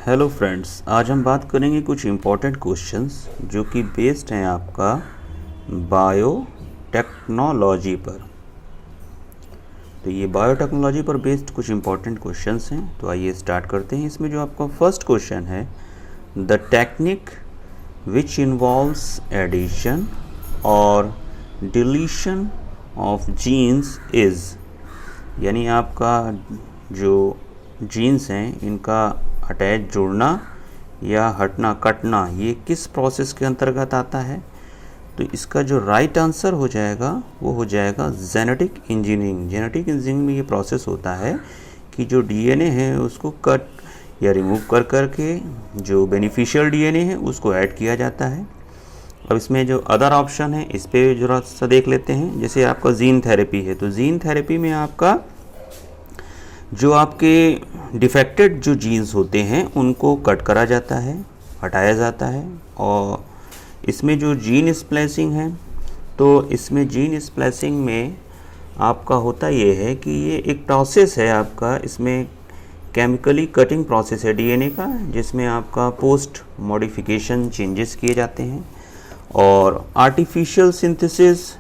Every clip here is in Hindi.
हेलो फ्रेंड्स, आज हम बात करेंगे कुछ इम्पोर्टेंट क्वेश्चंस जो कि बेस्ड हैं आपका बायोटेक्नोलॉजी पर। तो ये बायोटेक्नोलॉजी पर बेस्ड कुछ इम्पोर्टेंट क्वेश्चंस हैं। तो आइए स्टार्ट करते हैं। इसमें जो आपका फर्स्ट क्वेश्चन है, the technique which involves addition और डिलीशन ऑफ जीन्स इज़, यानी आपका जो जीन्स हैं इनका अटैच जुड़ना या हटना कटना, ये किस प्रोसेस के अंतर्गत आता है। तो इसका जो राइट आंसर हो जाएगा वो हो जाएगा जेनेटिक इंजीनियरिंग। जेनेटिक इंजीनियरिंग में ये प्रोसेस होता है कि जो डीएनए है उसको कट या रिमूव कर करके जो बेनिफिशियल डीएनए है उसको ऐड किया जाता है। अब इसमें जो अदर ऑप्शन है इस पर जरा सा देख लेते हैं। जैसे आपका जीन थेरेपी है, तो जीन थेरेपी में आपका जो आपके डिफेक्टेड जो जीन्स होते हैं उनको कट करा जाता है, हटाया जाता है। और इसमें जो जीन स्प्लाइसिंग है, तो इसमें जीन स्प्लाइसिंग में आपका होता ये है कि ये एक प्रोसेस है आपका, इसमें केमिकली कटिंग प्रोसेस है डीएनए का, जिसमें आपका पोस्ट मॉडिफिकेशन चेंजेस किए जाते हैं। और आर्टिफिशियल सिंथेसिस,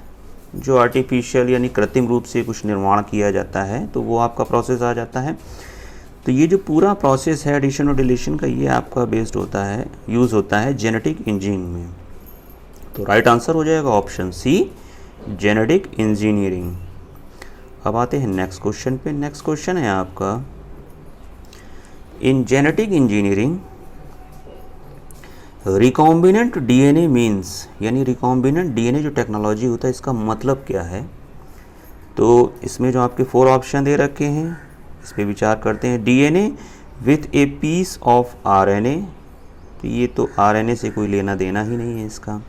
जो आर्टिफिशियल यानी कृत्रिम रूप से कुछ निर्माण किया जाता है, तो वो आपका प्रोसेस आ जाता है। तो ये जो पूरा प्रोसेस है एडिशन और डिलीशन का, ये आपका बेस्ड होता है, यूज़ होता है जेनेटिक इंजीनियरिंग में। तो राइट आंसर हो जाएगा ऑप्शन सी, जेनेटिक इंजीनियरिंग। अब आते हैं नेक्स्ट क्वेश्चन पे। नेक्स्ट क्वेश्चन है आपका, इन genetic engineering recombinant DNA means, यानी रिकॉम्बिनेंट डीएनए जो टेक्नोलॉजी होता है इसका मतलब क्या है। तो इसमें जो आपके 4 ऑप्शन दे रखे हैं इस पर विचार करते हैं। DNA with a piece of RNA, तो ये तो आरएनए से कोई लेना देना ही नहीं है इसका।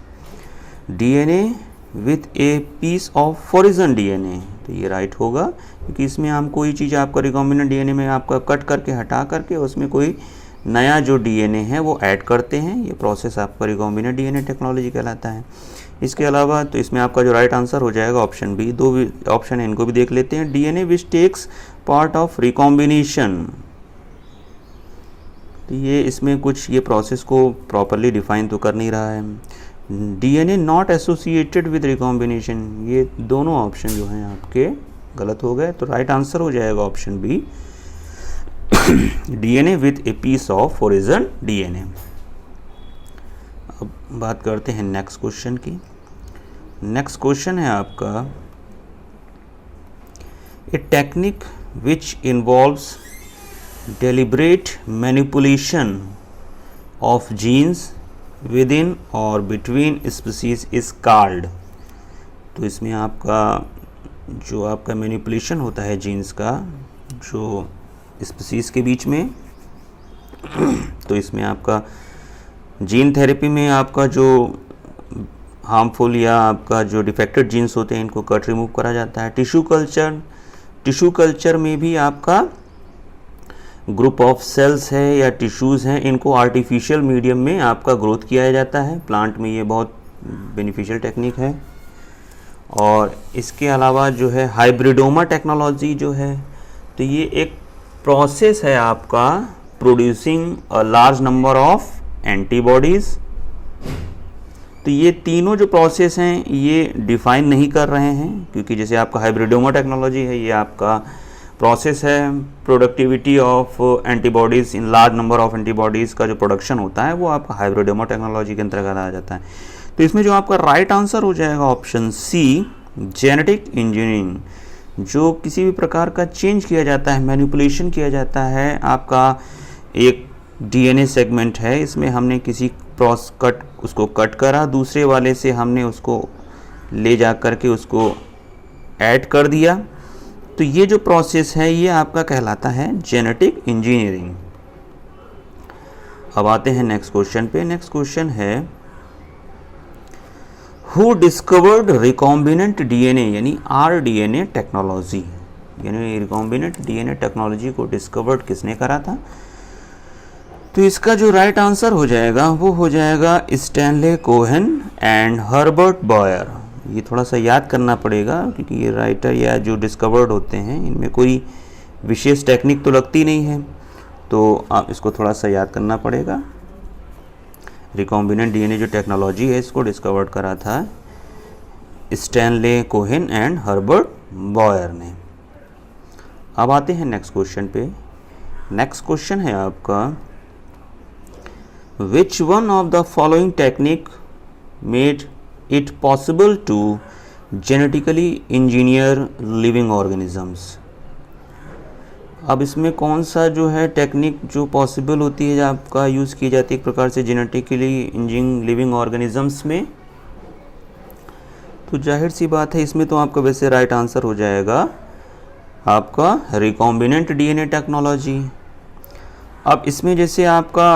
DNA with a piece of foreign DNA, तो ये राइट होगा, क्योंकि इसमें हम कोई चीज़ आपका रिकॉम्बिनेंट डीएनए में आपका कट करके हटा करके उसमें कोई नया जो डीएनए है वो ऐड करते हैं। ये प्रोसेस आपका रिकॉम्बिनेंट डीएनए टेक्नोलॉजी कहलाता है। इसके अलावा तो इसमें आपका जो राइट आंसर हो जाएगा ऑप्शन बी। 2 ऑप्शन है, इनको भी देख लेते हैं। DNA which takes part of recombination, तो ये इसमें कुछ ये प्रोसेस को प्रॉपरली डिफाइन तो कर नहीं रहा है। DNA not associated with recombination, ये दोनों ऑप्शन जो हैं आपके गलत हो गए। तो राइट आंसर हो जाएगा option B, DNA with a piece of origin DNA. अब बात करते हैं नेक्स्ट क्वेश्चन की। नेक्स्ट क्वेश्चन है आपका, a technique which involves deliberate manipulation of genes within और बिटवीन स्पीसीज इज कॉल्ड। तो इसमें आपका जो आपका मैनिपुलेशन होता है जीन्स का जो स्पीसीज के बीच में, तो इसमें आपका जीन थेरेपी में आपका जो हार्मफुल या आपका जो डिफेक्टेड जीन्स होते हैं इनको कट रिमूव करा जाता है। टिश्यू कल्चर में भी आपका ग्रुप ऑफ सेल्स है या टिश्यूज़ हैं, इनको आर्टिफिशियल मीडियम में आपका ग्रोथ किया जाता है। प्लांट में ये बहुत बेनिफिशियल टेक्निक है। और इसके अलावा जो है हाइब्रिडोमा टेक्नोलॉजी जो है, तो ये एक प्रोसेस है आपका producing a large number of antibodies. तो ये तीनों जो प्रोसेस हैं ये डिफाइन नहीं कर रहे हैं, क्योंकि जैसे आपका हाइब्रिडोमा टेक्नोलॉजी है, ये आपका प्रोसेस है productivity of antibodies, in large number of antibodies का जो प्रोडक्शन होता है वो आपका हाइब्रिडोमा टेक्नोलॉजी के अंतर्गत आ जाता है। तो इसमें जो आपका राइट आंसर हो जाएगा ऑप्शन सी, जेनेटिक इंजीनियरिंग। जो किसी भी प्रकार का चेंज किया जाता है, मैनिपुलेशन किया जाता है, आपका एक डीएनए सेगमेंट है, इसमें हमने किसी उसको कट करा, दूसरे वाले से हमने उसको ले जा कर के उसको ऐड कर दिया, तो ये जो प्रोसेस है ये आपका कहलाता है जेनेटिक इंजीनियरिंग। अब आते हैं नेक्स्ट क्वेश्चन पे। नेक्स्ट क्वेश्चन है, हु डिस्कवर्ड रिकॉम्बिनेंट डीएनए, यानी आरडीएनए टेक्नोलॉजी, यानी रिकॉम्बिनेंट डीएनए टेक्नोलॉजी को डिस्कवर्ड किसने करा था। तो इसका जो राइट आंसर हो जाएगा वो हो जाएगा Stanley Cohen and Herbert Boyer. ये थोड़ा सा याद करना पड़ेगा, क्योंकि ये राइटर या जो डिस्कवर्ड होते हैं इनमें कोई विशेष टेक्निक तो लगती नहीं है। तो आप इसको थोड़ा सा याद करना पड़ेगा। रिकॉम्बिनेंट डीएनए जो टेक्नोलॉजी है इसको डिस्कवर करा था Stanley Cohen and Herbert Boyer ने। अब आते हैं नेक्स्ट क्वेश्चन पे। नेक्स्ट क्वेश्चन है आपका, which one of the following technique made it possible to genetically engineer living organisms. अब इसमें कौन सा जो है टेक्निक जो पॉसिबल होती है, आपका यूज़ की जाती है एक प्रकार से जेनेटिकली इंजीनियरिंग लिविंग ऑर्गेनिजम्स में। तो जाहिर सी बात है इसमें तो आपका वैसे राइट आंसर हो जाएगा आपका रिकॉम्बिनेंट डीएनए टेक्नोलॉजी। अब इसमें जैसे आपका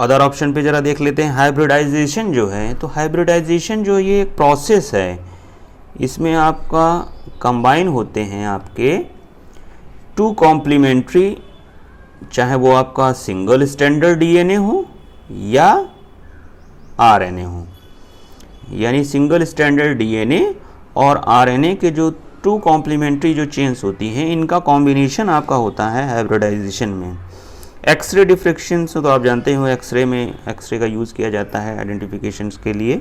अदर ऑप्शन पे ज़रा देख लेते हैं, हाइब्रिडाइजेशन जो है, तो हाइब्रिडाइजेशन जो ये एक प्रोसेस है, इसमें आपका कंबाइन होते हैं आपके टू कॉम्प्लीमेंट्री, चाहे वो आपका सिंगल स्टैंडर्ड डीएनए हो या आरएनए हो, यानी सिंगल स्टैंडर्ड डीएनए और आरएनए के जो टू कॉम्प्लीमेंट्री जो चेन्स होती हैं इनका कॉम्बिनेशन आपका होता है हाइब्रिडाइजेशन में। एक्सरे डिफ्रेक्शन से तो आप जानते हो, एक्सरे का यूज़ किया जाता है आइडेंटिफिकेशन के लिए,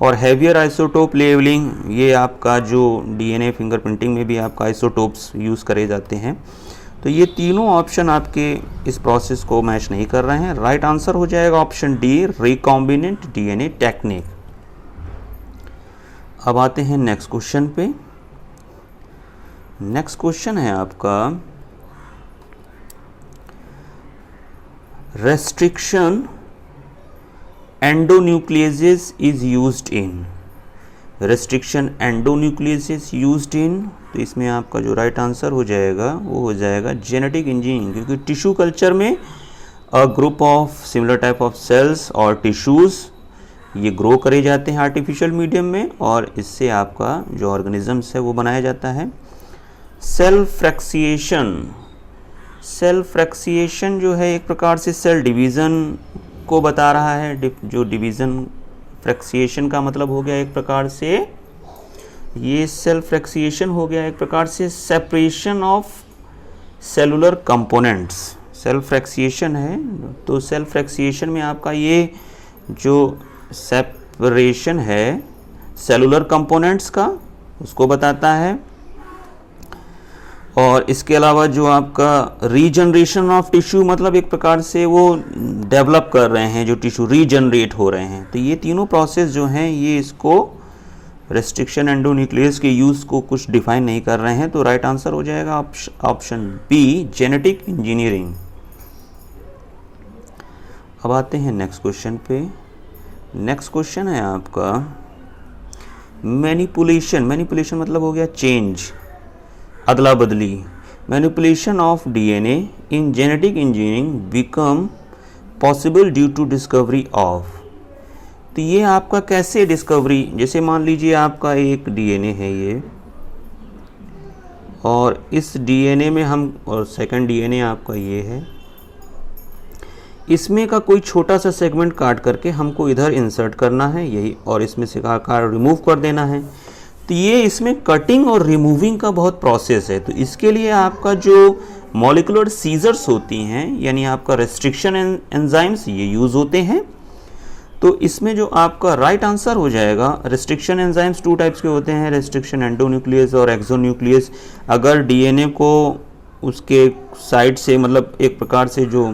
और हैवियर आइसोटोप लेवलिंग, ये आपका जो डीएनए फिंगरप्रिंटिंग में भी आपका आइसोटोप्स यूज़ करे जाते हैं। तो ये तीनों ऑप्शन आपके इस प्रोसेस को मैच नहीं कर रहे हैं। राइट आंसर हो जाएगा option D, recombinant DNA technique. अब आते हैं नेक्स्ट क्वेश्चन पे। नेक्स्ट क्वेश्चन है आपका, restriction endonucleases is used in, restriction endonucleases used in, तो इसमें आपका जो राइट आंसर हो जाएगा वो हो जाएगा जेनेटिक इंजीनियरिंग, क्योंकि टिश्यू कल्चर में a group of similar type of cells और टिश्यूज़ ये ग्रो करे जाते हैं आर्टिफिशियल मीडियम में, और इससे आपका जो ऑर्गेनिजम्स है वो बनाया जाता है। सेल फ्रैक्सिएशन जो है एक प्रकार से सेल डिवीज़न को बता रहा है। जो डिवीज़न फ्रैक्सिएशन का मतलब हो गया एक प्रकार से, ये सेल फ्रैक्सिएशन हो गया एक प्रकार से separation of cellular components. Cell fractionation है, तो सेल फ्रैक्सिएशन में आपका ये जो सेपरेशन है सेलुलर कंपोनेंट्स का उसको बताता है। और इसके अलावा जो आपका रीजनरेशन ऑफ टिश्यू, मतलब एक प्रकार से वो डेवलप कर रहे हैं, जो टिश्यू रीजनरेट हो रहे हैं। तो ये तीनों प्रोसेस जो हैं ये इसको रेस्ट्रिक्शन एंडोन्यूक्लियस के यूज़ को कुछ डिफाइन नहीं कर रहे हैं। तो राइट आंसर हो जाएगा ऑप्शन बी, जेनेटिक इंजीनियरिंग। अब आते हैं नेक्स्ट क्वेश्चन पे। नेक्स्ट क्वेश्चन है आपका मैनिपुलेशन मतलब हो गया चेंज, अदला बदली। Manipulation of DNA in genetic engineering become possible due to discovery of. तो ये आपका कैसे डिस्कवरी, जैसे मान लीजिए आपका एक डीएनए है ये, और इस डीएनए में हम, और सेकंड डीएनए आपका ये है, इसमें का कोई छोटा सा सेगमेंट काट करके हमको इधर इंसर्ट करना है यही, और इसमें से कार रिमूव कर देना है। तो ये इसमें कटिंग और रिमूविंग का बहुत प्रोसेस है। तो इसके लिए आपका जो मॉलिक्यूलर सीजर्स होती हैं, यानी आपका रेस्ट्रिक्शन एंजाइम्स ये यूज़ होते हैं। तो इसमें जो आपका राइट आंसर हो जाएगा, रेस्ट्रिक्शन एंजाइम्स टू टाइप्स के होते हैं, रेस्ट्रिक्शन एंडोन्यूक्लियस और एक्सोन्यूक्लियस। अगर डीएनए को उसके साइड से, मतलब एक प्रकार से जो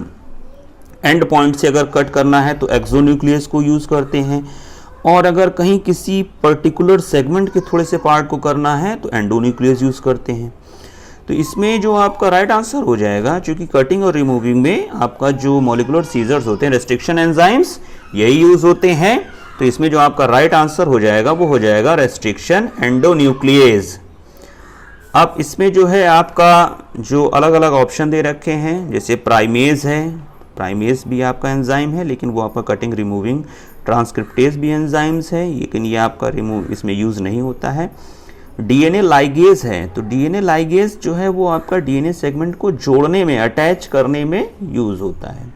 एंड पॉइंट से अगर कट करना है तो एक्सोन्यूक्लियस को यूज़ करते हैं, और अगर कहीं किसी पर्टिकुलर सेगमेंट के थोड़े से पार्ट को करना है तो एंडोन्यूक्लियस यूज़ करते हैं। तो इसमें जो आपका राइट आंसर हो जाएगा, क्योंकि कटिंग और रिमूविंग में आपका जो मॉलिक्यूलर सीजर्स होते हैं, रेस्ट्रिक्शन एंजाइम्स यही यूज़ होते हैं। तो इसमें जो आपका राइट आंसर हो जाएगा वो हो जाएगा रेस्ट्रिक्शन एंडोन्यूक्लियस। अब इसमें जो है आपका जो अलग अलग ऑप्शन दे रखे हैं, जैसे प्राइमेज है, प्राइमेज भी आपका एंजाइम है, लेकिन वो आपका कटिंग रिमूविंग, ट्रांसक्रिप्टेज भी एंजाइम्स है, लेकिन ये आपका इसमें यूज़ नहीं होता है। डीएनए लाइगेज है, तो डीएनए लाइगेज जो है वो आपका डीएनए सेगमेंट को जोड़ने में, अटैच करने में यूज़ होता है।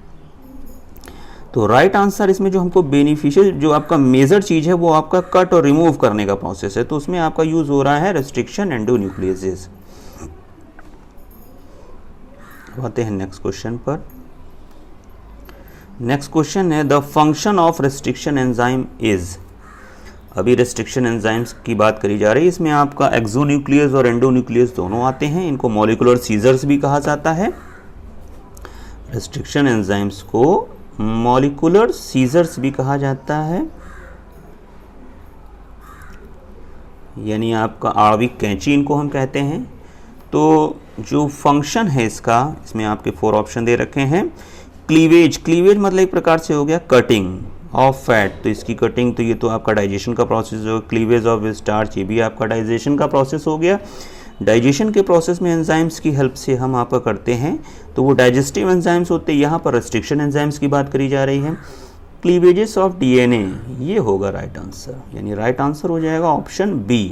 तो राइट आंसर इसमें जो हमको बेनिफिशियल, जो आपका मेजर चीज़ है वो आपका कट और रिमूव करने का प्रोसेस है, तो उसमें आपका यूज़ हो रहा है रेस्ट्रिक्शन एंडोन्यूक्लियस। आते हैं नेक्स्ट क्वेश्चन पर। नेक्स्ट क्वेश्चन है the function of restriction enzyme is. अभी रेस्ट्रिक्शन एंजाइम्स की बात करी जा रही है, इसमें आपका एक्सोन्यूक्लियस और एंडोन्यूक्लियस दोनों आते हैं, इनको मॉलिक्यूलर सीजर्स भी कहा जाता है। रेस्ट्रिक्शन एंजाइम्स को मॉलिक्यूलर सीजर्स भी कहा जाता है, यानी आपका आणविक कैंची इनको हम कहते हैं। तो जो फंक्शन है इसका, इसमें आपके 4 ऑप्शन दे रखे हैं। क्लीवेज मतलब एक प्रकार से हो गया कटिंग ऑफ फैट, तो इसकी कटिंग, तो ये तो आपका डाइजेशन का प्रोसेस हो। क्लीवेज ऑफ स्टार्च, ये भी आपका डाइजेशन का प्रोसेस हो गया। डाइजेशन के प्रोसेस में एंजाइम्स की हेल्प से हम आपका करते हैं, तो वो डाइजेस्टिव एंजाइम्स होते हैं। यहाँ पर रेस्ट्रिक्शन एंजाइम्स की बात करी जा रही है। क्लीवेजेस ऑफ डीएनए, ये होगा राइट आंसर, यानी राइट आंसर हो जाएगा ऑप्शन बी।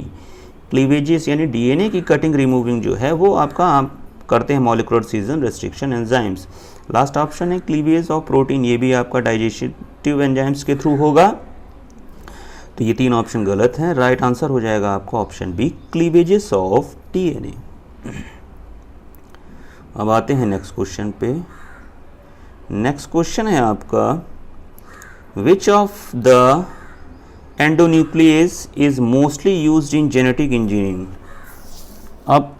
क्लीवेजेस यानी डीएनए की कटिंग रिमूविंग जो है वो आपका आप करते हैं molecular season restriction enzymes. Last option है क्लीवेज ऑफ प्रोटीन, ये भी आपका डाइजेस्टिव एंजाइम्स के थ्रू होगा। तो ये 3 ऑप्शन गलत हैं, राइट आंसर हो जाएगा आपका option B, cleavages of DNA. अब आते हैं नेक्स्ट क्वेश्चन पे। नेक्स्ट क्वेश्चन है आपका which of the endonuclease is mostly used in genetic engineering. अब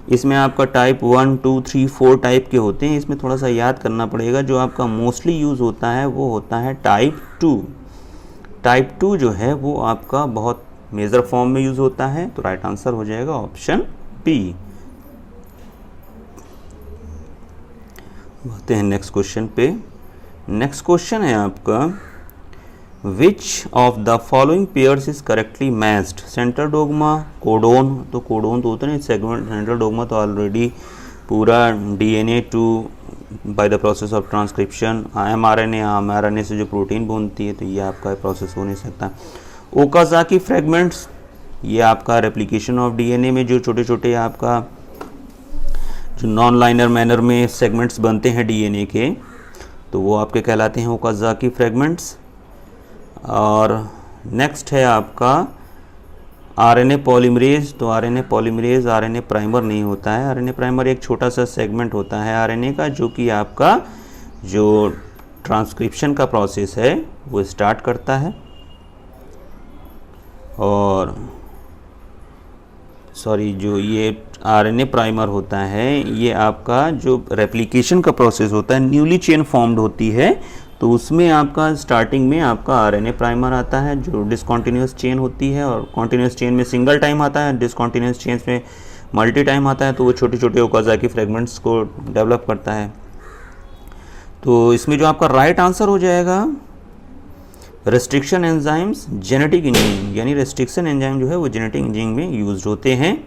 इसमें आपका टाइप 1, 2, 3, 4 टाइप के होते हैं, इसमें थोड़ा सा याद करना पड़ेगा। जो आपका मोस्टली यूज़ होता है वो होता है टाइप 2। टाइप 2 जो है वो आपका बहुत मेजर फॉर्म में यूज़ होता है, तो राइट आंसर हो जाएगा ऑप्शन बी। आते हैं नेक्स्ट क्वेश्चन पे। नेक्स्ट क्वेश्चन है आपका which of the following pairs is correctly matched. Central dogma, codon, तो कोडोन तो होता है सेगमेंट, सेंट्रल डोग्मा तो ऑलरेडी पूरा DNA to by the process of transcription. MRNA से जो प्रोटीन बनती है, तो ये आपका प्रोसेस हो नहीं सकता। ओकाज़ाकी फ्रेगमेंट्स, ये आपका रेप्लिकेशन ऑफ डीएनए में जो छोटे छोटे आपका जो नॉन लाइनर मैनर में सेगमेंट्स बनते हैं डीएनए के, तो वो आपके कहलाते हैं ओकाज़ाकी फ्रेगमेंट्स। और नेक्स्ट है आपका आरएनए पॉलीमरेज, तो आरएनए पॉलीमरेज आरएनए प्राइमर नहीं होता है। आरएनए प्राइमर एक छोटा सा सेगमेंट होता है आरएनए का, जो कि आपका जो ट्रांसक्रिप्शन का प्रोसेस है वो स्टार्ट करता है। और सॉरी, जो ये आरएनए प्राइमर होता है, ये आपका जो रेप्लिकेशन का प्रोसेस होता है, न्यूली चेन फॉर्म्ड होती है, तो उसमें आपका स्टार्टिंग में आपका आरएनए प्राइमर आता है जो डिसकंटिन्यूअस चेन होती है, और कॉन्टिन्यूअस चेन में सिंगल टाइम आता है, डिसकंटिन्यूअस चेन में मल्टी टाइम आता है, तो वो छोटे छोटे ओकाज़ाकी फ्रेगमेंट्स को डेवलप करता है। तो इसमें जो आपका राइट आंसर हो जाएगा रेस्ट्रिक्शन एंजाइम्स जेनेटिक इंजीनियरिंग, यानी रेस्ट्रिक्शन एंजाइम जो है वो जेनेटिक इंजीनियरिंग में यूज होते हैं।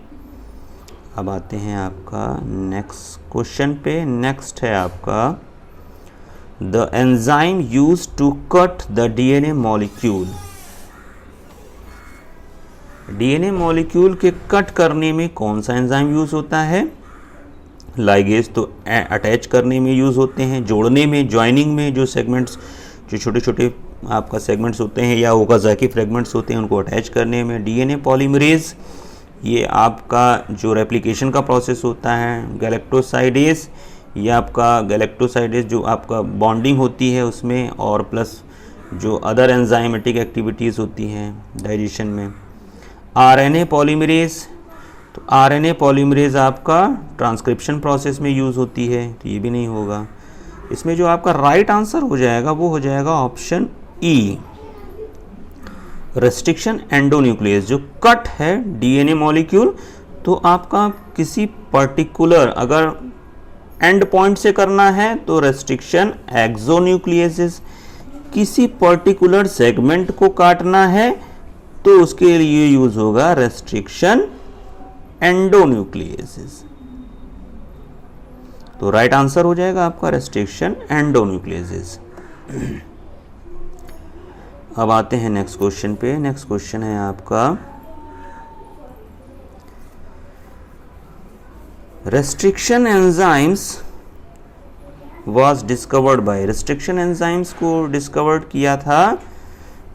अब आते हैं आपका नेक्स्ट क्वेश्चन पे। नेक्स्ट है आपका the enzyme used to cut the DNA molecule. DNA molecule के कट करने में कौन सा एंजाइम यूज होता है। लाइगेज तो अटैच करने में यूज होते हैं, जोड़ने में, ज्वाइनिंग में, जो सेगमेंट्स जो छोटे छोटे आपका सेगमेंट्स होते हैं या ओकाज़ाकी फ्रेगमेंट्स होते हैं उनको अटैच करने में। डीएनए पॉलीमरेज, ये आपका जो रेप्लिकेशन का प्रोसेस होता है। गैलेक्टोसाइडेज, ये आपका गैलेक्टोसाइडेज जो आपका बॉन्डिंग होती है उसमें, और प्लस जो अदर एंजाइमेटिक एक्टिविटीज़ होती हैं डाइजेशन में। आरएनए पॉलीमरेज, तो आरएनए पॉलीमरेज आपका ट्रांसक्रिप्शन प्रोसेस में यूज़ होती है, तो ये भी नहीं होगा। इसमें जो आपका राइट आंसर हो जाएगा वो हो जाएगा ऑप्शन ई, रेस्ट्रिक्शन एंडोन्यूक्लियस। जो कट है डीएनए मॉलिक्यूल, तो आपका किसी पर्टिकुलर अगर एंड पॉइंट से करना है तो रेस्ट्रिक्शन एक्सोन्यूक्लियसिस, किसी पर्टिकुलर सेगमेंट को काटना है तो उसके लिए यूज होगा रेस्ट्रिक्शन एंडोन्यूक्लियसिस। तो राइट आंसर हो जाएगा आपका रेस्ट्रिक्शन एंडोन्यूक्लियसिस। अब आते हैं नेक्स्ट क्वेश्चन पे। नेक्स्ट क्वेश्चन है आपका restriction enzymes was discovered by. Restriction enzymes को डिस्कवर्ड किया था,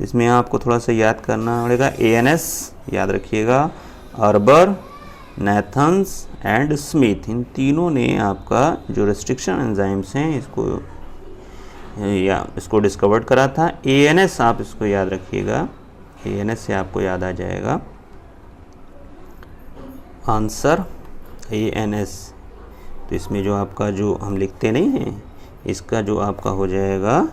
इसमें आपको थोड़ा सा याद करना पड़ेगा। एएनएस याद रखिएगा, अर्बर, नेथन्स एंड स्मिथ, इन तीनों ने आपका जो रेस्ट्रिक्शन एंजाइम्स हैं इसको डिस्कवर्ड करा था। ANS आप इसको याद रखिएगा, ANS से आपको याद आ जाएगा आंसर ANS। तो इसमें जो आपका जो हम लिखते नहीं हैं, इसका जो आपका हो जाएगा,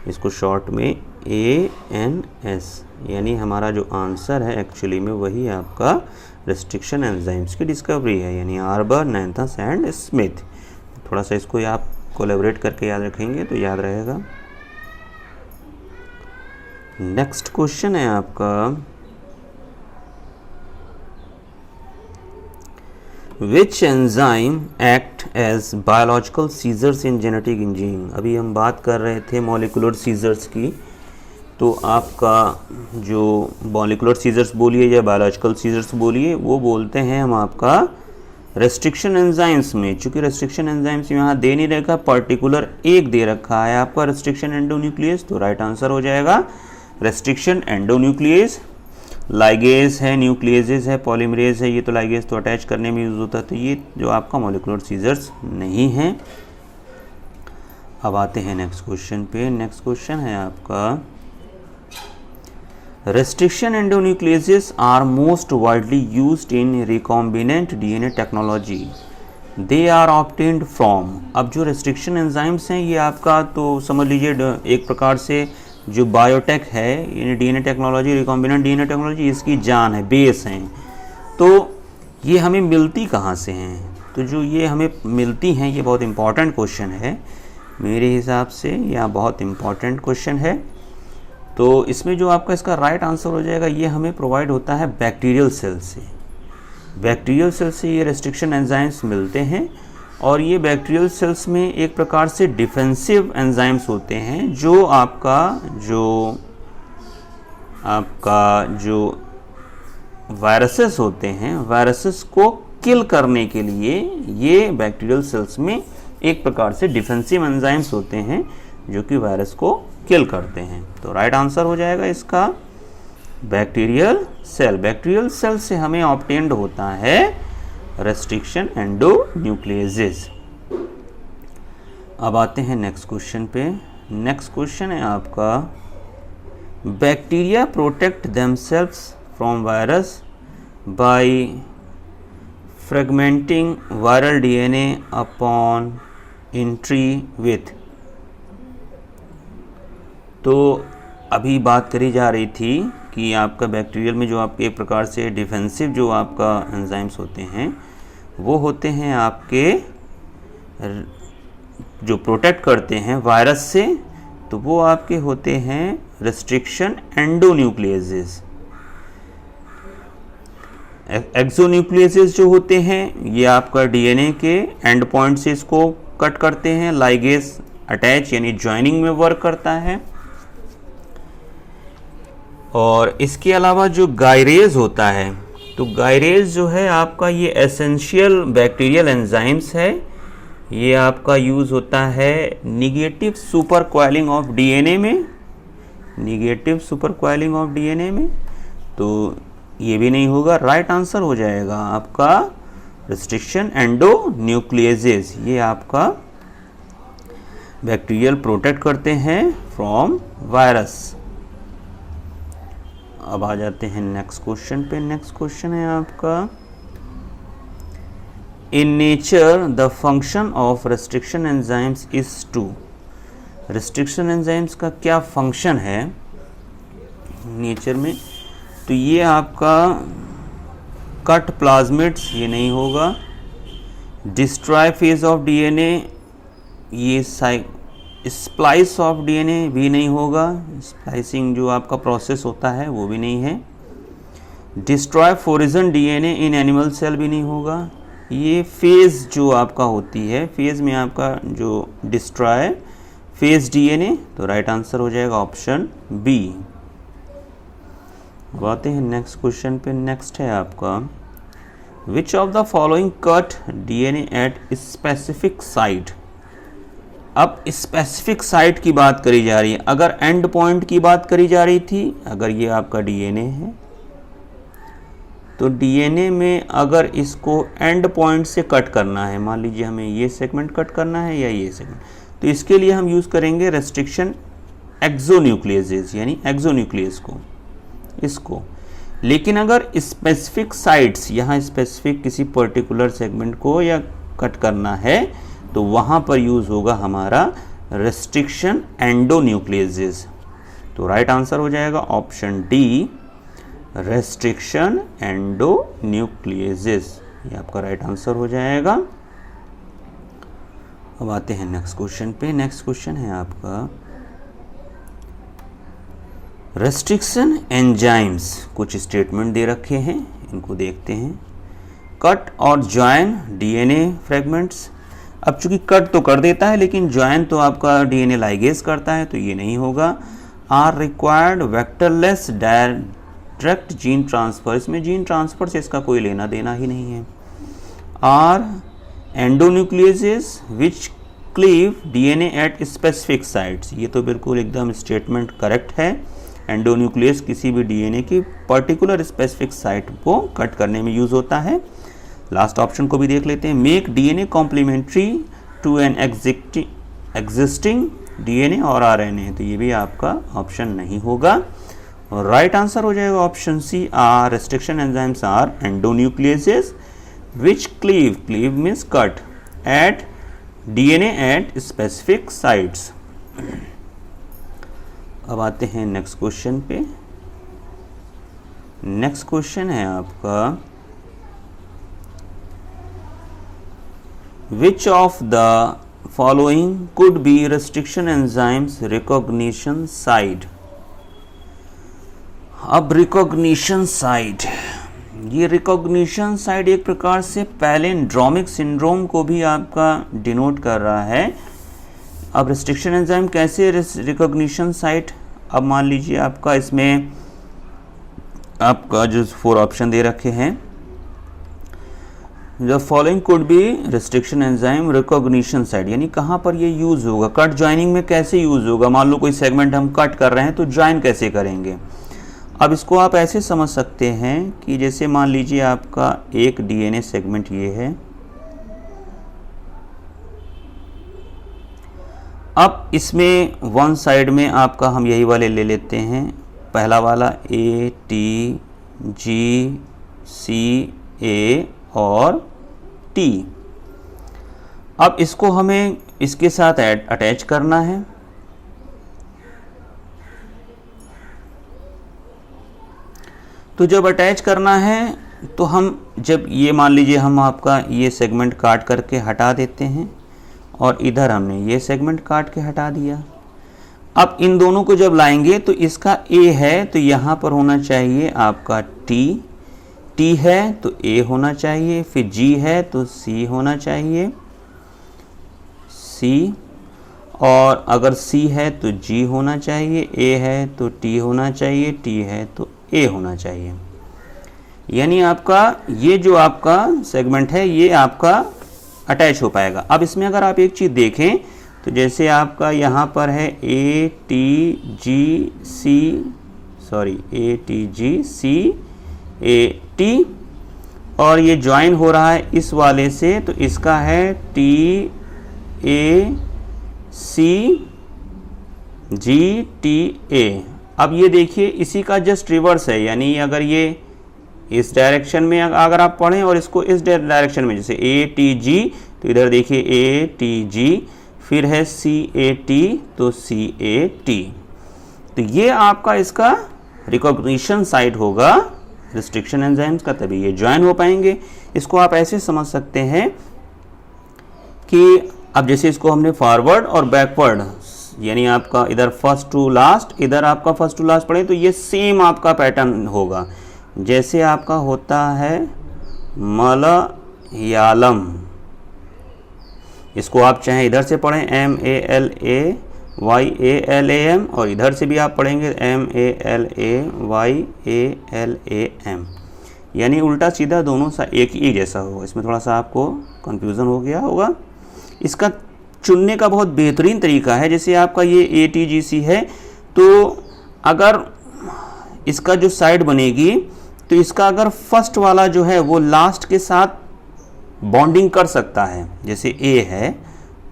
इसको शॉर्ट में ANS, यानी हमारा जो आंसर है एक्चुअली में वही आपका रेस्ट्रिक्शन एंजाइम्स की डिस्कवरी है, यानी आर्बर, नेथन्स एंड स्मिथ। थोड़ा सा इसको आप कोलैबोरेट करके याद रखेंगे तो याद रहेगा। नेक्स्ट क्वेश्चन है आपका, which enzyme act as biological scissors in genetic engineering. अभी हम बात कर रहे थे मॉलिकुलर सीजर्स की, तो आपका जो मॉलिकुलर सीजर्स बोलिए या बायोलॉजिकल सीजर्स बोलिए, वो बोलते हैं हम आपका रेस्ट्रिक्शन एंजाइम्स में। चूंकि रेस्ट्रिक्शन एंजाइम्स यहाँ दे नहीं रखा, पर्टिकुलर एक दे रखा है आपका रेस्ट्रिक्शन एंडोन्यूक्लियस, तो राइट आंसर हो जाएगा रेस्ट्रिक्शन एंडोन्यूक्लियस। लाइगेज है, न्यूक्लियेजेस है, पॉलीमरेज है, ये तो लाइगेज तो अटैच करने में यूज होता है, तो ये जो आपका मॉलिकुलर सीजर्स नहीं है। अब आते हैं नेक्स्ट क्वेश्चन पे। नेक्स्ट क्वेश्चन है आपका, restriction endonucleases are most widely used in recombinant DNA technology, they are obtained from. अब जो रेस्ट्रिक्शन एंजाइम्स हैं ये आपका तो समझ लीजिए एक प्रकार से जो बायोटेक है, यानी DNA technology, recombinant DNA technology, इसकी जान है, बेस हैं। तो ये हमें मिलती कहाँ से हैं? तो जो ये हमें मिलती हैं, ये बहुत इंपॉर्टेंट क्वेश्चन है मेरे हिसाब से, या बहुत इंपॉर्टेंट क्वेश्चन है। तो इसमें जो आपका इसका राइट आंसर हो जाएगा, ये हमें प्रोवाइड होता है बैक्टीरियल सेल से। बैक्टीरियल सेल से ये रेस्ट्रिक्शन एंजाइम्स मिलते हैं, और ये बैक्टीरियल सेल्स में एक प्रकार से डिफेंसिव एंजाइम्स होते हैं, जो आपका जो वायरसेस होते हैं, वायरसेस को किल करने के लिए ये बैक्टीरियल सेल्स में एक प्रकार से डिफेंसिव एंजाइम्स होते हैं जो कि वायरस को किल करते हैं। तो राइट आंसर हो जाएगा इसका बैक्टीरियल सेल। बैक्टीरियल सेल से हमें ऑब्टेन्ड होता है रेस्ट्रिक्शन एंडोन्यूक्लियेजेस। अब आते हैं नेक्स्ट क्वेश्चन पे। नेक्स्ट क्वेश्चन है आपका, bacteria protect themselves from virus bye फ्रेगमेंटिंग viral DNA upon entry with. तो अभी बात करी जा रही थी कि आपका बैक्टीरियल में जो आपके एक प्रकार से डिफेंसिव जो आपका एंजाइम्स होते हैं, वो होते हैं आपके जो प्रोटेक्ट करते हैं वायरस से, तो वो आपके होते हैं रेस्ट्रिक्शन एंडोन्यूक्लियेजेस। एक्सोन्यूक्लियेजेस जो होते हैं ये आपका DNA के एंड पॉइंट से इसको कट करते हैं, लाइगेज अटैच यानी ज्वाइनिंग में वर्क करता है। और इसके अलावा जो गायरेज होता है, तो गायरेज जो है आपका ये एसेंशियल बैक्टीरियल एंजाइम्स है, ये आपका यूज़ होता है negative super coiling of DNA में, negative super coiling of DNA में। तो ये भी नहीं होगा, राइट आंसर हो जाएगा आपका रेस्ट्रिक्शन एंडोन्यूक्लियेजेस। ये आपका बैक्टीरियल प्रोटेक्ट करते हैं फ्रॉम वायरस। अब आ जाते हैं नेक्स्ट क्वेश्चन पे। नेक्स्ट क्वेश्चन है आपका, in nature the function of restriction enzymes is to. Restriction enzymes का क्या फंक्शन है नेचर में? तो ये आपका कट प्लाज्मिड्स, ये नहीं होगा। डिस्ट्रॉय फेज ऑफ DNA, ये स्प्लाइस ऑफ DNA भी नहीं होगा, स्प्लाइसिंग जो आपका प्रोसेस होता है वो भी नहीं है। Destroy foreign DNA in animal cell भी नहीं होगा। ये फेज जो आपका होती है, फेज में आपका जो डिस्ट्रॉय फेज DNA, तो राइट आंसर हो जाएगा ऑप्शन बी। अब आते हैं नेक्स्ट क्वेश्चन पे। नेक्स्ट है आपका, which of the following cut DNA at specific site. अब स्पेसिफिक साइट की बात करी जा रही है, अगर एंड पॉइंट की बात करी जा रही थी, अगर ये आपका DNA है तो डीएनए में अगर इसको एंड पॉइंट से कट करना है, मान लीजिए हमें ये सेगमेंट कट करना है या ये सेगमेंट, तो इसके लिए हम यूज़ करेंगे रेस्ट्रिक्शन एक्सोन्यूक्लियेजेस, यानी एक्सोन्यूक्लियस को, इसको। लेकिन अगर स्पेसिफिक साइट्स, यहाँ स्पेसिफिक किसी पर्टिकुलर सेगमेंट को या कट करना है, तो वहाँ पर यूज़ होगा हमारा रेस्ट्रिक्शन एंडोन्यूक्लियेजेस। तो राइट आंसर हो जाएगा ऑप्शन डी, रेस्ट्रिक्शन एंडोन्यूक्लियेजेस, ये आपका राइट आंसर हो जाएगा। अब आते हैं नेक्स्ट क्वेश्चन पे। नेक्स्ट क्वेश्चन है आपका रेस्ट्रिक्शन एंजाइम्स। कुछ स्टेटमेंट दे रखे हैं, इनको देखते हैं। कट और ज्वाइन डीएनए फ्रेगमेंट्स। अब चूंकि कट तो कर देता है लेकिन ज्वाइन तो आपका डीएनए लाइगेज करता है, तो ये नहीं होगा। Are required vectorless direct gene transfer, इसमें जीन ट्रांसफर से इसका कोई लेना देना ही नहीं है। Are endonucleases which cleave DNA at specific sites, ये तो बिल्कुल एकदम स्टेटमेंट करेक्ट है। एंडोन्यूक्लियस किसी भी डीएनए की पर्टिकुलर स्पेसिफिक साइट को कट करने में यूज होता है। लास्ट ऑप्शन को भी देख लेते हैं। Make DNA complementary to an existing DNA और आरएनए, तो ये भी आपका ऑप्शन नहीं होगा। और राइट आंसर हो जाएगा option C, are restriction enzymes are endonucleases which cleave means cut at DNA at specific sites. अब आते हैं नेक्स्ट क्वेश्चन पे। नेक्स्ट क्वेश्चन है आपका which of the following could be restriction enzymes recognition site. अब रिकॉग्निशन साइट, ये रिकॉग्निशन साइट एक प्रकार से पैलिंड्रोमिक सिंड्रोम को भी आपका डिनोट कर रहा है। अब रेस्ट्रिक्शन एंजाइम कैसे रिकॉग्निशन साइट, अब मान लीजिए आपका इसमें आपका जो 4 ऑप्शन दे रखे हैं, the following could be restriction enzyme recognition site, यानी कहाँ पर ये यूज होगा। कट ज्वाइनिंग में कैसे यूज होगा, मान लो कोई सेगमेंट हम कट कर रहे हैं तो ज्वाइन कैसे करेंगे। अब इसको आप ऐसे समझ सकते हैं कि जैसे मान लीजिए आपका एक डीएनए सेगमेंट ये है, अब इसमें वन साइड में आपका हम यही वाले ले लेते हैं, पहला वाला ए टी जी सी ए और टी। अब इसको हमें इसके साथ अटैच करना है। तो जब अटैच करना है तो हम जब ये मान लीजिए हम आपका ये सेगमेंट काट करके हटा देते हैं और इधर हमने ये सेगमेंट काट के हटा दिया। अब इन दोनों को जब लाएंगे तो इसका ए है तो यहाँ पर होना चाहिए आपका टी, टी है तो ए होना चाहिए, फिर जी है तो सी होना चाहिए, सी, और अगर सी है तो जी होना चाहिए, ए है तो टी होना चाहिए, टी है तो ए होना चाहिए। यानी आपका ये जो आपका सेगमेंट है ये आपका अटैच हो पाएगा। अब इसमें अगर आप एक चीज़ देखें तो जैसे आपका यहाँ पर है A T G C A T और ये ज्वाइन हो रहा है इस वाले से, तो इसका है T A C G T A. अब ये देखिए इसी का जस्ट रिवर्स है, यानी अगर ये इस डायरेक्शन में अगर आप पढ़ें और इसको इस डायरेक्शन में, जैसे ए टी जी तो इधर देखिए ए टी जी, फिर है सी ए टी तो सी ए टी। तो ये आपका इसका रिकॉग्निशन साइट होगा रिस्ट्रिक्शन एंजाइम्स का, तभी ये ज्वाइन हो पाएंगे। इसको आप ऐसे समझ सकते हैं कि अब जैसे इसको हमने फॉरवर्ड और बैकवर्ड, यानी आपका इधर फर्स्ट टू लास्ट, इधर आपका फर्स्ट टू लास्ट पढ़े तो ये सेम आपका पैटर्न होगा। जैसे आपका होता है मलयालम, इसको आप चाहे इधर से पढ़ें MALAYALAM और इधर से भी आप पढ़ेंगे MALAYALAM, यानी उल्टा सीधा दोनों सा एक ही जैसा होगा। इसमें थोड़ा सा आपको कंफ्यूजन हो गया होगा। इसका चुनने का बहुत बेहतरीन तरीका है, जैसे आपका ये ATGC है तो अगर इसका जो साइड बनेगी तो इसका अगर फर्स्ट वाला जो है वो लास्ट के साथ बॉन्डिंग कर सकता है, जैसे ए है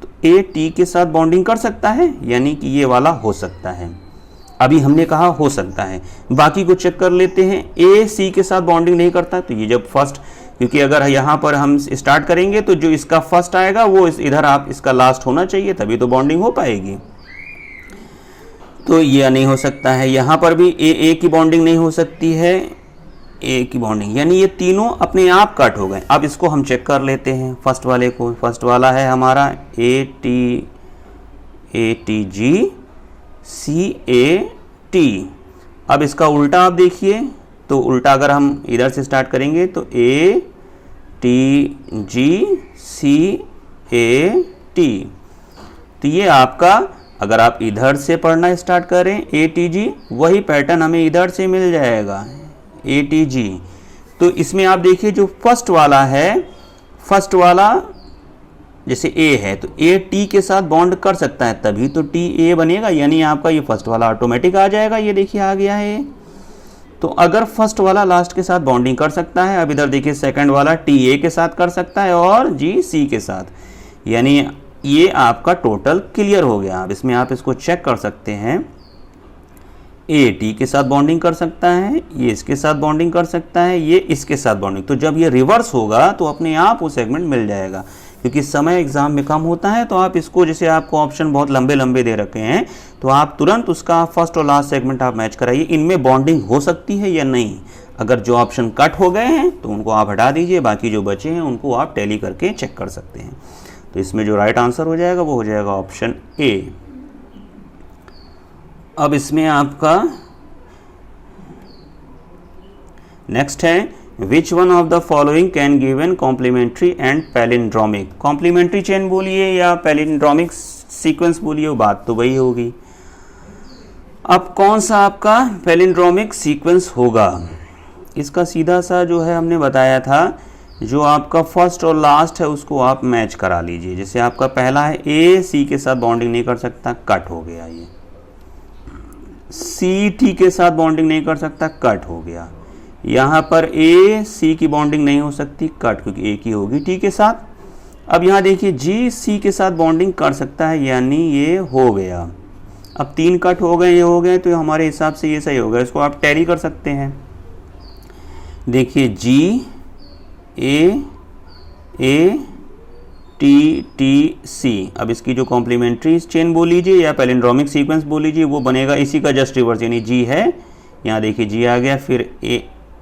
तो ए टी के साथ बॉन्डिंग कर सकता है, यानी कि ये वाला हो सकता है। अभी हमने कहा हो सकता है, बाकी को चेक कर लेते हैं। ए सी के साथ बॉन्डिंग नहीं करता, तो ये जब फर्स्ट, क्योंकि अगर यहाँ पर हम स्टार्ट करेंगे तो जो इसका फर्स्ट आएगा वो इधर आप इसका लास्ट होना चाहिए, तभी तो बॉन्डिंग हो पाएगी। तो ये नहीं हो सकता है। यहाँ पर भी ए की बॉन्डिंग नहीं हो सकती है, ए की बॉन्डिंग, यानी ये तीनों अपने आप कट हो गए। अब इसको हम चेक कर लेते हैं फर्स्ट वाले को। फर्स्ट वाला है हमारा A T G C A T. अब इसका उल्टा आप देखिए, तो उल्टा अगर हम इधर से स्टार्ट करेंगे तो A T G C A T. तो ये आपका, अगर आप इधर से पढ़ना स्टार्ट करें ए टी जी, वही पैटर्न हमें इधर से मिल जाएगा ए टी जी। तो इसमें आप देखिए जो फर्स्ट वाला है, फर्स्ट वाला जैसे ए है तो ए टी के साथ बॉन्ड कर सकता है, तभी तो टी ए बनेगा, यानी आपका ये फर्स्ट वाला ऑटोमेटिक आ जाएगा। ये देखिए आ गया है। तो अगर फर्स्ट वाला लास्ट के साथ बॉन्डिंग कर सकता है, अब इधर देखिए सेकंड वाला टी ए के साथ कर सकता है और जी सी के साथ, यानी ये आपका टोटल क्लियर हो गया। अब इसमें आप इसको चेक कर सकते हैं, ए टी के साथ बॉन्डिंग कर सकता है, ये इसके साथ बॉन्डिंग कर सकता है, ये इसके साथ बॉन्डिंग। तो जब ये रिवर्स होगा तो अपने आप वो सेगमेंट मिल जाएगा। क्योंकि समय एग्जाम में कम होता है, तो आप इसको, जैसे आपको ऑप्शन बहुत लंबे लंबे दे रखे हैं, तो आप तुरंत उसका फर्स्ट और लास्ट सेगमेंट आप मैच कराइए, इनमें बॉन्डिंग हो सकती है या नहीं। अगर जो ऑप्शन कट हो गए हैं तो उनको आप हटा दीजिए, बाकी जो बचे हैं उनको आप टैली करके चेक कर सकते हैं। तो इसमें जो राइट आंसर हो जाएगा वो हो जाएगा ऑप्शन ए। अब इसमें आपका नेक्स्ट है, which one of the following can give an complementary and palindromic. Complementary chain बोलिए या पैलिंड्रोमिक सीक्वेंस बोलिए, वो बात तो वही होगी। अब कौन सा आपका पैलिंड्रोमिक सीक्वेंस होगा, इसका सीधा सा जो है हमने बताया था, जो आपका फर्स्ट और लास्ट है उसको आप मैच करा लीजिए। जैसे आपका पहला है ए सी के साथ बॉन्डिंग नहीं कर सकता, कट हो गया। ये सी टी के साथ बॉन्डिंग नहीं कर सकता, कट हो गया। यहाँ पर ए सी की बॉन्डिंग नहीं हो सकती, कट, क्योंकि ए की होगी टी के साथ। अब यहाँ देखिए जी सी के साथ बॉन्डिंग कर सकता है, यानी ये हो गया। अब 3 कट हो गए, ये हो गए, तो हमारे हिसाब से ये सही हो गया। इसको आप टैली कर सकते हैं। देखिए जी ए टी सी। अब इसकी जो कॉम्प्लीमेंट्री चेन बोल लीजिए या पैलिंड्रोमिक सीक्वेंस बोल लीजिए, वो बनेगा इसी का जस्ट रिवर्स। यानी जी है, यहाँ देखिए जी आ गया, फिर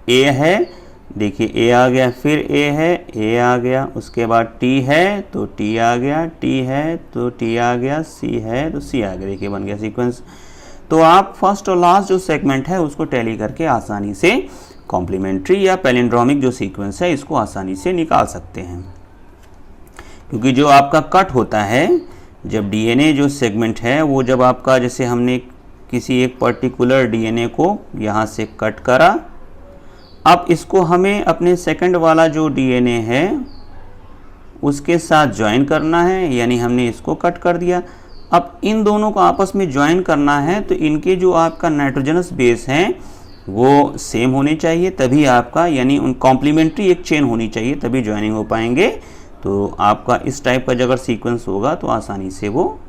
ए है, देखिए ए आ गया, फिर ए है, ए आ गया, उसके बाद टी है तो टी आ गया, टी है तो टी आ गया, सी है तो सी आ गया। देखिए बन गया सीक्वेंस। तो आप फर्स्ट और लास्ट जो सेगमेंट है उसको टैली करके आसानी से कॉम्प्लीमेंट्री या पैलिंड्रोमिक जो सीक्वेंस है इसको आसानी से निकाल सकते हैं। क्योंकि जो आपका कट होता है, जब डीएनए जो सेगमेंट है वो जब आपका, जैसे हमने किसी एक पर्टिकुलर डीएनए को यहाँ से कट करा, अब इसको हमें अपने सेकंड वाला जो डीएनए है उसके साथ ज्वाइन करना है, यानी हमने इसको कट कर दिया। अब इन दोनों को आपस में ज्वाइन करना है, तो इनके जो आपका नाइट्रोजनस बेस हैं वो सेम होने चाहिए, तभी आपका, यानी उन कॉम्प्लीमेंट्री एक चेन होनी चाहिए, तभी ज्वाइनिंग हो पाएंगे। तो आपका इस टाइप का अगर सीक्वेंस होगा तो आसानी से वो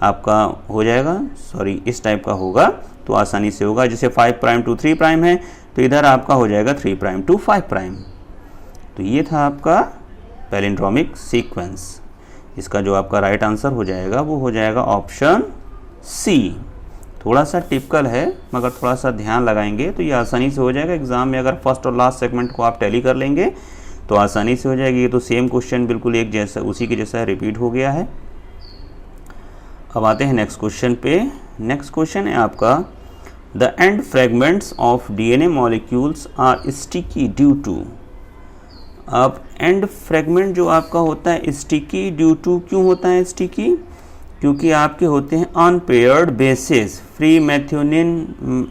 आपका हो जाएगा, सॉरी इस टाइप का होगा तो आसानी से होगा। जैसे 5 प्राइम टू 3 प्राइम है, तो इधर आपका हो जाएगा 3 प्राइम टू 5 प्राइम। तो ये था आपका पैलिंड्रोमिक सीक्वेंस। इसका जो आपका राइट आंसर हो जाएगा वो हो जाएगा ऑप्शन सी। थोड़ा सा टिपिकल है, मगर थोड़ा सा ध्यान लगाएंगे तो ये आसानी से हो जाएगा। एग्जाम में अगर फर्स्ट और लास्ट सेगमेंट को आप टैली कर लेंगे तो आसानी से हो जाएगी। ये तो सेम क्वेश्चन बिल्कुल एक जैसा, उसी के जैसा रिपीट हो गया है। अब आते हैं नेक्स्ट क्वेश्चन पे। नेक्स्ट क्वेश्चन है आपका, the end fragments of DNA molecules are sticky due to. अब एंड फ्रेगमेंट जो आपका होता है स्टिकी ड्यू टू, क्यों होता है स्टिकी? क्योंकि आपके होते हैं unpaired basis, free methionine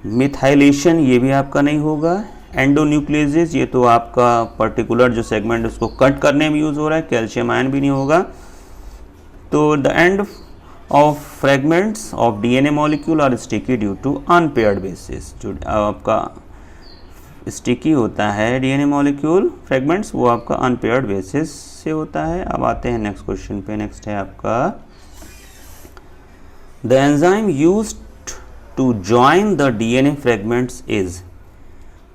methylation, ये भी आपका नहीं होगा। एंडोन्यूक्लियस, ये तो आपका पर्टिकुलर जो सेगमेंट उसको कट करने में यूज़ हो रहा है। कैल्शियम आयन भी नहीं होगा। तो the end of fragments of DNA molecule are sticky due to unpaired bases. जो आपका स्टिकी होता है डीएनए मॉलिक्यूल फ्रेगमेंट्स, वो आपका अनपेयर्ड बेसिस से होता है। अब आते हैं नेक्स्ट क्वेश्चन पे। नेक्स्ट है आपका the enzyme used to join the DNA fragments is.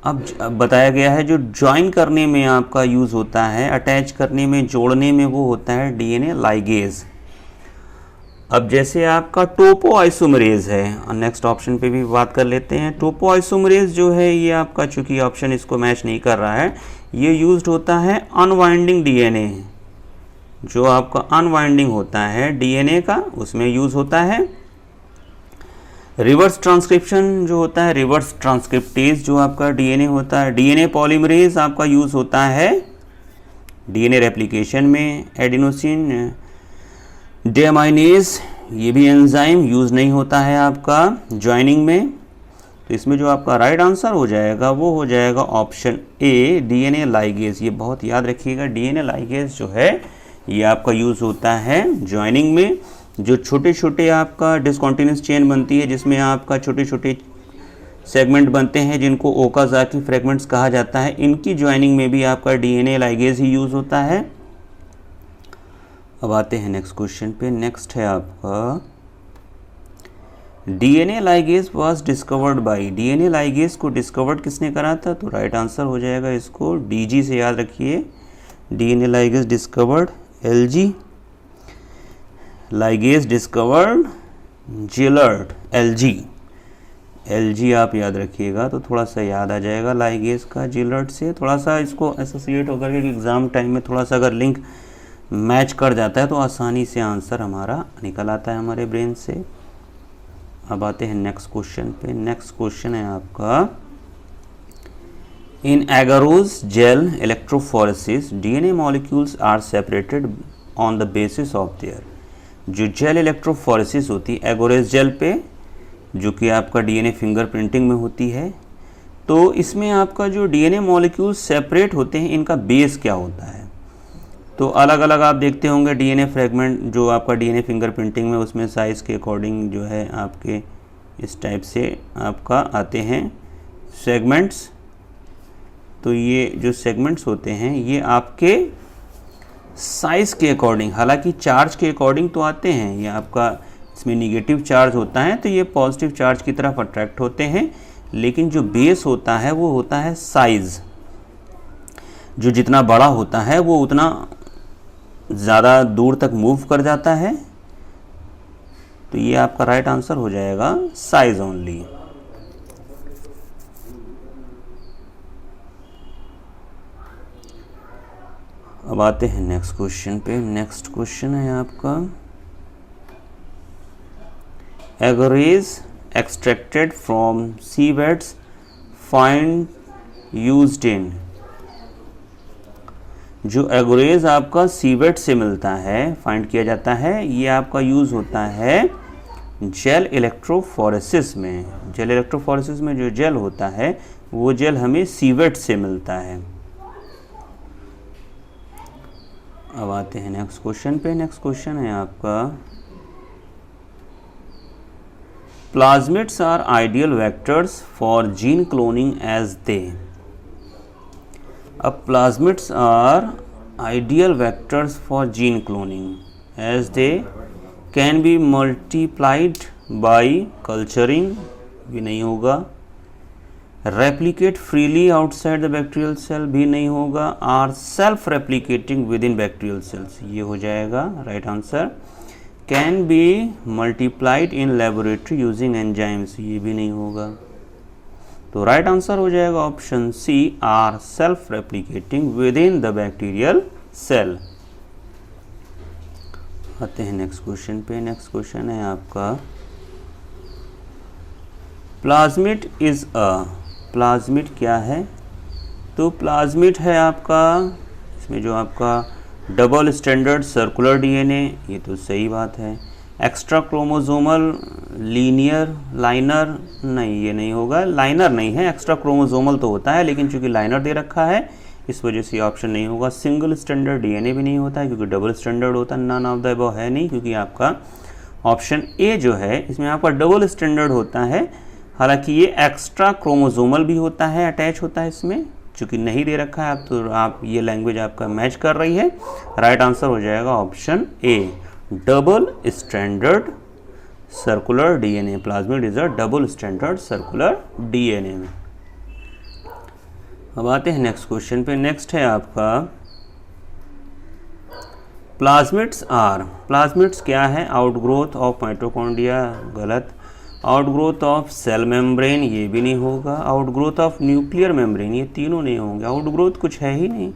अब बताया गया है जो ज्वाइन करने में आपका यूज़ होता है, अटैच करने में, जोड़ने में, वो होता है डीएनए लाइगेज। अब जैसे आपका टोपोआइसोमरेज है, नेक्स्ट ऑप्शन पे भी बात कर लेते हैं। टोपोआइसोमरेज जो है ये आपका, चूंकि ऑप्शन इसको मैच नहीं कर रहा है, ये यूज्ड होता है अनवाइंडिंग डीएनए, जो आपका अनवाइंडिंग होता है डीएनए का, उसमें यूज होता है। रिवर्स ट्रांसक्रिप्शन जो होता है, रिवर्स ट्रांसक्रिप्टेज जो आपका डीएनए होता है, डीएनए पॉलीमरेज आपका यूज होता है डीएनए रेप्लिकेशन में। एडिनोसिन डेमाइनेज ये भी एंजाइम यूज नहीं होता है आपका ज्वाइनिंग में। तो इसमें जो आपका राइट आंसर हो जाएगा वो हो जाएगा ऑप्शन ए, डीएनए लाइगेज। ये बहुत याद रखिएगा, डीएनए लाइगेज जो है ये आपका यूज होता है ज्वाइनिंग में। जो छोटे छोटे आपका डिसकंटिन्यूअस चेन बनती है, जिसमें आपका छोटे छोटे सेगमेंट बनते हैं, जिनको ओकाज़ाकी फ्रेगमेंट्स कहा जाता है, इनकी ज्वाइनिंग में भी आपका डीएनए लाइगेज ही यूज होता है। अब आते हैं नेक्स्ट क्वेश्चन पे। नेक्स्ट है आपका DNA ligase was discovered by. DNA ligase को डिस्कवर्ड किसने करा था? तो राइट आंसर हो जाएगा इसको डीजी से याद रखिए। DNA ligase discovered LG, ligase discovered Gellert LG. LG आप याद रखिएगा तो थोड़ा सा याद आ जाएगा लाइगेज का जिलर्ड से। थोड़ा सा इसको एसोसिएट होकर के एग्ज़ाम टाइम में थोड़ा सा अगर लिंक मैच कर जाता है तो आसानी से आंसर हमारा निकल आता है हमारे ब्रेन से। अब आते हैं नेक्स्ट क्वेश्चन पे। नेक्स्ट क्वेश्चन है आपका in agarose gel electrophoresis DNA molecules are separated on the basis of their. जो जेल इलेक्ट्रोफोरेसिस होती है एगोरेज जेल पे, जो कि आपका डीएनए फिंगरप्रिंटिंग में होती है, तो इसमें आपका जो डीएनए मॉलिक्यूल्स सेपरेट होते हैं, इनका बेस क्या होता है? तो अलग अलग आप देखते होंगे डीएनए फ्रेगमेंट जो आपका डीएनए फिंगरप्रिंटिंग में, उसमें साइज़ के अकॉर्डिंग जो है आपके इस टाइप से आपका आते हैं सेगमेंट्स। तो ये जो सेगमेंट्स होते हैं ये आपके साइज़ के अकॉर्डिंग, हालांकि चार्ज के अकॉर्डिंग तो आते हैं, ये आपका इसमें निगेटिव चार्ज होता है तो ये पॉजिटिव चार्ज की तरफ अट्रैक्ट होते हैं, लेकिन जो बेस होता है वो होता है साइज़। जो जितना बड़ा होता है वो उतना ज़्यादा दूर तक मूव कर जाता है। तो ये आपका राइट आंसर हो जाएगा साइज ओनली। अब आते हैं नेक्स्ट क्वेश्चन पे। नेक्स्ट क्वेश्चन है आपका agarose extracted from seaweeds find used in. जो एगोरेज आपका सीवेट से मिलता है, फाइंड किया जाता है, ये आपका यूज़ होता है जेल इलेक्ट्रोफोरेसिस में। जेल इलेक्ट्रोफोरेसिस में जो जेल होता है वो जेल हमें सीवेट से मिलता है। अब आते हैं नेक्स्ट क्वेश्चन पे। नेक्स्ट क्वेश्चन है आपका plasmids are ideal vectors for gene cloning as they. अब plasmids are ideal vectors for gene cloning as they can be multiplied by culturing, भी नहीं होगा। Replicate freely outside the bacterial cell, भी नहीं होगा। Are self replicating within bacterial cells, ये हो जाएगा right answer. Can be multiplied in laboratory using enzymes, ये भी नहीं होगा। तो राइट आंसर हो जाएगा option C, are self replicating within the bacterial cell. आते हैं नेक्स्ट क्वेश्चन पे। नेक्स्ट क्वेश्चन है आपका प्लाज्मिड इज अ। प्लाज्मिड क्या है? तो प्लाज्मिड है आपका, इसमें जो आपका डबल स्टैंडर्ड सर्कुलर डीएनए, ये तो सही बात है। एक्स्ट्रा क्रोमोसोमल लीनियर लाइनर, नहीं ये नहीं होगा। लाइनर नहीं है, एक्स्ट्रा क्रोमोसोमल तो होता है, लेकिन चूंकि लाइनर दे रखा है इस वजह से ऑप्शन नहीं होगा। सिंगल स्टैंडर्ड डीएनए भी नहीं होता है क्योंकि डबल स्टैंडर्ड होता है। नन ऑफ द अबव है नहीं, क्योंकि आपका ऑप्शन ए जो है इसमें आपका डबल स्टैंडर्ड होता है। हालांकि ये एक्स्ट्रा क्रोमोसोमल भी होता है, अटैच होता है इसमें, चूँकि नहीं दे रखा है आप, तो आप ये लैंग्वेज आपका मैच कर रही है। राइट आंसर हो जाएगा option A, double standard circular DNA. Plasmid is a double standard circular DNA में। अब आते हैं नेक्स्ट क्वेश्चन पे। नेक्स्ट है आपका प्लाज्मिड्स आर। प्लाज्मिड्स क्या है? आउटग्रोथ ऑफ माइटोकॉन्ड्रिया, गलत। आउटग्रोथ ऑफ सेल मेम्ब्रेन, ये भी नहीं होगा। आउटग्रोथ ऑफ न्यूक्लियर मेम्ब्रेन, ये तीनों नहीं होंगे। आउटग्रोथ कुछ है ही नहीं।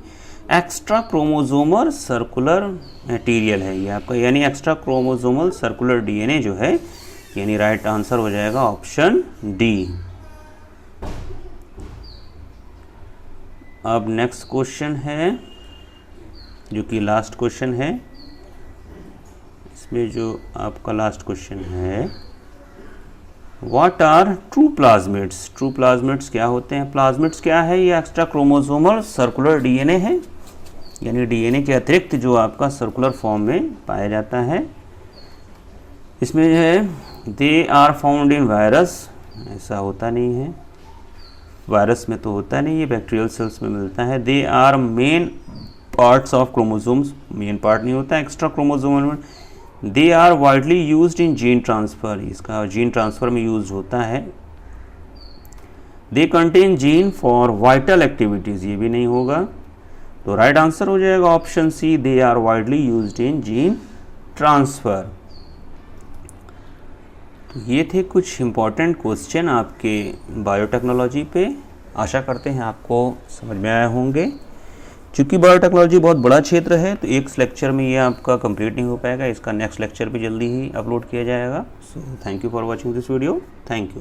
एक्स्ट्रा क्रोमोसोमल सर्कुलर मटेरियल है ये आपका, यानी एक्स्ट्रा क्रोमोसोमल सर्कुलर डीएनए जो है, यानी राइट आंसर हो जाएगा ऑप्शन डी। अब नेक्स्ट क्वेश्चन है जो कि लास्ट क्वेश्चन है। इसमें जो आपका लास्ट क्वेश्चन है, what are true plasmids. True plasmids क्या होते हैं? प्लाज्मिड्स क्या है? ये एक्स्ट्रा क्रोमोसोमल सर्कुलर डीएनए है, यानी डीएनए के अतिरिक्त जो आपका सर्कुलर फॉर्म में पाया जाता है। इसमें जो है they are found in virus, ऐसा होता नहीं है, वायरस में तो होता नहीं, ये बैक्टीरियल सेल्स में मिलता है। They are main parts of chromosomes, main part नहीं होता extrachromosomal. They are widely used in gene transfer, इसका जीन ट्रांसफ़र में यूज होता है। They contain gene for vital activities, ये भी नहीं होगा। तो राइट आंसर हो जाएगा option C, they are widely used in gene transfer. तो ये थे कुछ इम्पॉर्टेंट क्वेश्चन आपके बायोटेक्नोलॉजी पे। आशा करते हैं आपको समझ में आए होंगे। चूँकि बायोटेक्नोलॉजी बहुत बड़ा क्षेत्र है, तो एक लेक्चर में ये आपका कंप्लीट नहीं हो पाएगा। इसका नेक्स्ट लेक्चर भी जल्दी ही अपलोड किया जाएगा। So thank you for watching this video. Thank you.